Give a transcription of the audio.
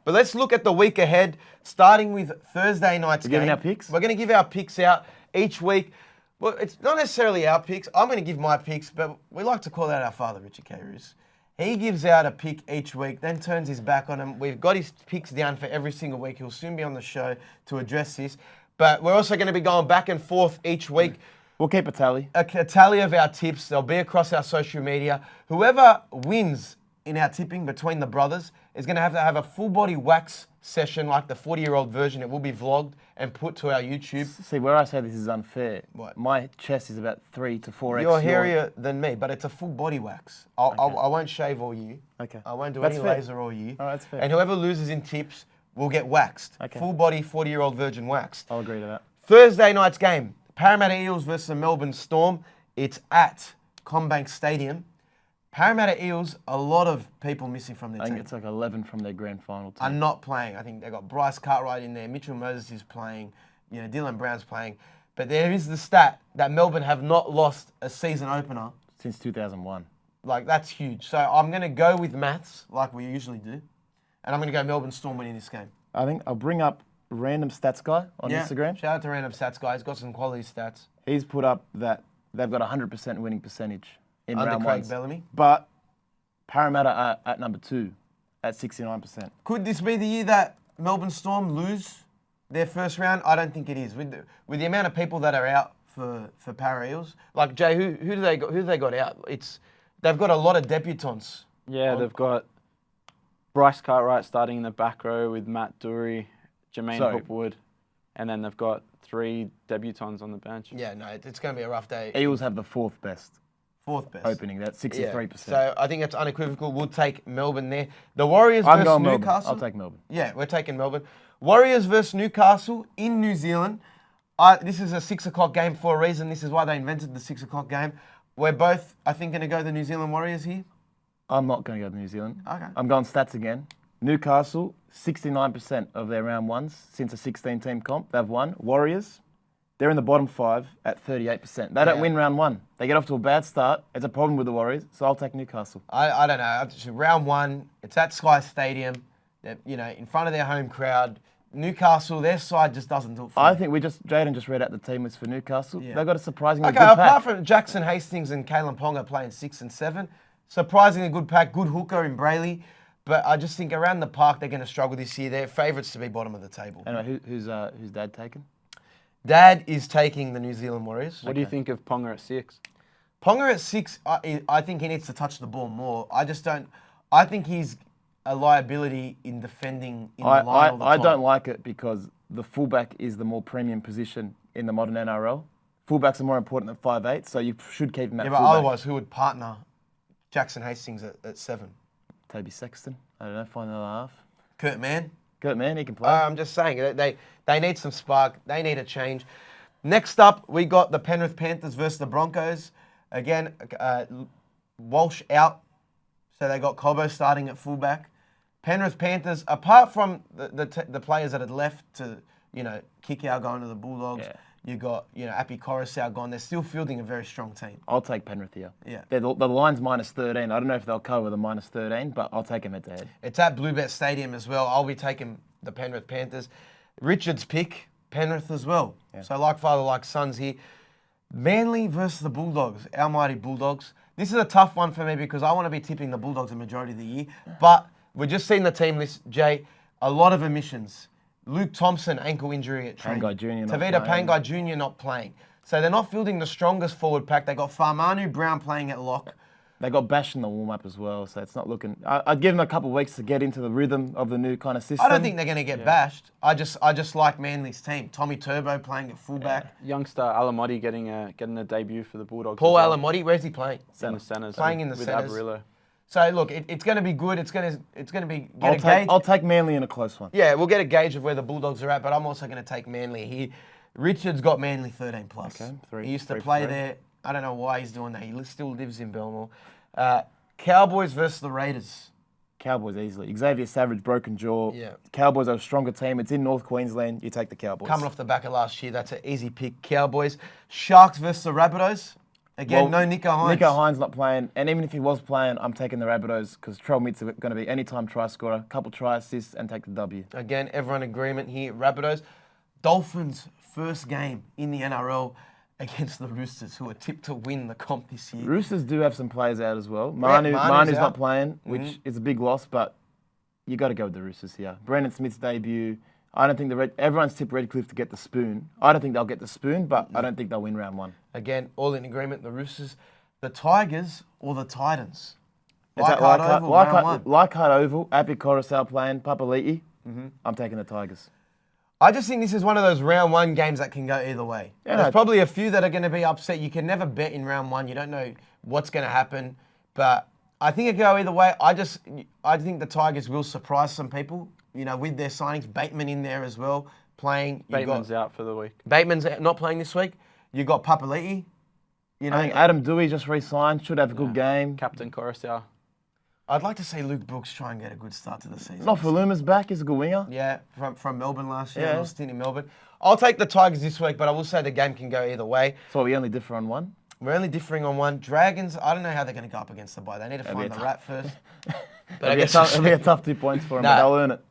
But let's look at the week ahead, starting with Thursday night's game. Giving our picks? We're going to give our picks out each week. Well, it's not necessarily our picks. I'm going to give my picks, but we like to call out our father, Richard K. Roos. He gives out a pick each week, then turns his back on him. We've got his picks down for every single week. He'll soon be on the show to address this. But we're also going to be going back and forth each week. We'll keep a tally. A tally of our tips. They'll be across our social media. Whoever wins in our tipping between the brothers is going to have a full body wax session like the 40-year-old version. It will be vlogged and put to our YouTube. See, where I say this is unfair, What? my chest is about 3 to 4x. You're hairier than me, but it's a full body wax. I won't shave all you. Okay. I won't do That's any fair. laser all you. Oh, that's fair. And whoever loses in tips will get waxed. Okay. Full body 40-year-old virgin waxed. I'll agree to that. Thursday night's game, Parramatta Eels versus the Melbourne Storm. It's at Combank Stadium. Parramatta Eels, a lot of people missing from their I think team. it's like 11 from their grand final team. Are not playing. I think they've got Bryce Cartwright in there. Mitchell Moses is playing. Dylan Brown's playing. But there is the stat that Melbourne have not lost a season opener. Since 2001. Like, that's huge. So I'm going to go with maths, like we usually do. And I'm going to go Melbourne Storm winning this game. I think I'll bring up Random Stats Guy on Instagram. Shout out to Random Stats Guy. He's got some quality stats. He's put up that they've got 100% winning percentage in Under round Craig ones. Bellamy. But Parramatta are at number 2 at 69%. Could this be the year that Melbourne Storm lose their first round? I don't think it is. With the amount of people that are out for Para Eels, like Jay, who do they got? Who have they got out? They've got a lot of debutants. Yeah, they've got Bryce Cartwright starting in the back row with Matt Dury, Jermaine Hopwood, and then they've got 3 debutants on the bench. Yeah, no, it's going to be a rough day. Eels have the 4th best Fourth best opening. That's 63%. Yeah. So I think that's unequivocal. We'll take Melbourne there. The Warriors I'm versus going Melbourne. Newcastle. I'll take Melbourne. Yeah, we're taking Melbourne. Warriors versus Newcastle in New Zealand. This is a 6 o'clock game for a reason. This is why they invented the 6 o'clock game. We're both, I think, going to go the New Zealand Warriors here. I'm not going to go to New Zealand. Okay. I'm going stats again. Newcastle, 69% of their round ones since a 16-team comp. They've won. Warriors, they're in the bottom 5 at 38%. They don't win round 1. They get off to a bad start. It's a problem with the Warriors, so I'll take Newcastle. I don't know. Round 1, it's at Sky Stadium. They're, in front of their home crowd. Newcastle, their side just doesn't do it for I me. think Jaden just read out the team list for Newcastle. Yeah. They've got a surprisingly Okay, good pack. apart from Jackson Hastings and Kalen Ponga playing 6 and 7, surprisingly good pack, good hooker in Brayley. But I just think around the park they're going to struggle this year. They're favourites to be bottom of the table. Anyway, who's Dad taken? Dad is taking the New Zealand Warriors. What do you think of Ponga at 6? Ponga at 6, I think he needs to touch the ball more. I think he's a liability in defending in the line all the I time. don't like it because the fullback is the more premium position in the modern NRL. Fullbacks are more important than 5'8", so you should keep him at Yeah, but fullback. otherwise, who would partner Jackson Hastings at 7? Toby Sexton. I don't know, find another half. Kurt Mann? Good, man, he can play. I'm just saying, they need some spark. They need a change. Next up, we got the Penrith Panthers versus the Broncos. Again, Walsh out, so they got Cobbo starting at fullback. Penrith Panthers, apart from the players that had left to, kick out going to the Bulldogs, you got, Appy Coruscant gone. They're still fielding a very strong team. I'll take Penrith here. Yeah. The line's -13. I don't know if they'll cover the -13, but I'll take them head to head. It's at Bluebet Stadium as well. I'll be taking the Penrith Panthers. Richard's pick, Penrith as well. Yeah. So like father, like sons here. Manly versus the Bulldogs, our mighty Bulldogs. This is a tough one for me because I want to be tipping the Bulldogs the majority of the year. But we've just seen the team list, Jay. A lot of omissions. Luke Thompson, ankle injury at training. Pangai Jr. not Tavita playing. Pangai Jr. not playing. So they're not fielding the strongest forward pack. They got Farmanu Brown playing at lock. They got bashed in the warm-up as well, so it's not looking... I'd give them a couple of weeks to get into the rhythm of the new kind of system. I don't think they're going to get bashed. I just like Manly's team. Tommy Turbo playing at fullback. Youngster Alamotti getting a debut for the Bulldogs. Paul as well. Alamotti, where's he playing? In the centres. Playing in the with centres. Avarillo. So look, it's going to be good. It's going to be get a gauge. I'll take Manly in a close one. Yeah, we'll get a gauge of where the Bulldogs are at, but I'm also going to take Manly here. Richard's got Manly 13 plus. Okay, He used to three for play three. there. I don't know why he's doing that. He still lives in Belmore. Cowboys versus the Raiders. Cowboys easily. Xavier Savage, broken jaw. Yeah. Cowboys are a stronger team. It's in North Queensland. You take the Cowboys. Coming off the back of last year, that's an easy pick. Cowboys. Sharks versus the Rabbitohs. Again, no Nico Hines. Nico Hines not playing, and even if he was playing, I'm taking the Rabbitohs because Trell Mitts are going to be anytime try scorer, couple try assists, and take the W. Again, everyone agreement here. Rabbitohs. Dolphins' first game in the NRL against the Roosters, who are tipped to win the comp this year. Roosters do have some players out as well. Manu's Manu's out. not playing, which is a big loss, but you got to go with the Roosters here. Brandon Smith's debut. I don't think everyone's tipped Redcliffe to get the spoon. I don't think they'll get the spoon, but I don't think they'll win round one. Again, all in agreement. The Roosters, the Tigers, or the Titans. Is that Leichhardt Oval, round one. Leichhardt Oval, Api Coruscant playing, Papali'i. I'm taking the Tigers. I just think this is one of those round one games that can go either way. Yeah, There's probably a few that are going to be upset. You can never bet in round one. You don't know what's going to happen. But I think it can go either way. I think the Tigers will surprise some people, with their signings. Bateman in there as well, playing. Bateman's out for the week. Bateman's not playing this week. You got Papali'i. I think Adam Dewey just re-signed, should have a good game. Captain Coruscant. I'd like to see Luke Brooks try and get a good start to the season. Nofaluma's back, he's a good winger. Yeah, from Melbourne last year. Yeah. A little stint in Melbourne. I'll take the Tigers this week, but I will say the game can go either way. So we only differ on one. We're only differing on one. Dragons, I don't know how they're going to go up against the bye. They need to find the rat first. But It'll be a tough 2 points for them, but they'll earn it.